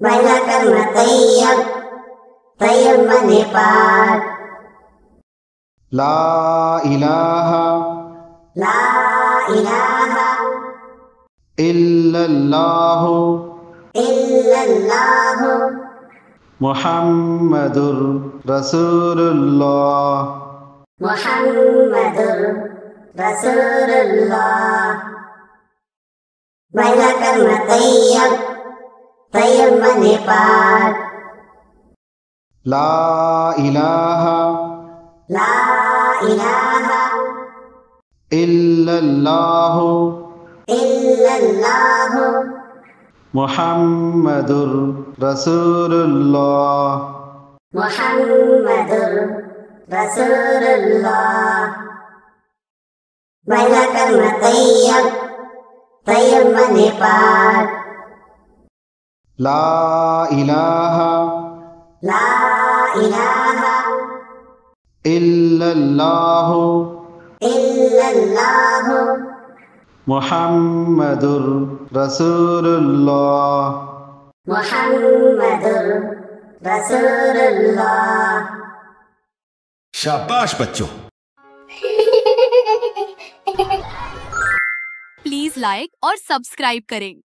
पहला कलमा तैयब, तैयब माने पाक। ला इलाहा ला इलाहा इल्लल्लाहु इल्लल्लाहु मुहम्मदुर रसूलुल्लाह। मुहम्मदुर रसूलुल्लाह। पहला कलमा तैयब, तैयब माने पाक। ला इलाहा ला इलाहा इल्लल्लाहु इल्लल्लाहु मुहम्मदुर रसूलुल्लाह। मुहम्मदुर रसूलुल्लाह। पहला कलमा तैयब, तैयब माने पाक। ला इलाहा ला इलाहा इल्लल्लाहु इल्लल्लाहु मुहम्मदुर रसूलुल्लाह। मुहम्मदुर रसूलुल्लाह। शाबाश बच्चों। प्लीज लाइक और सब्सक्राइब करें।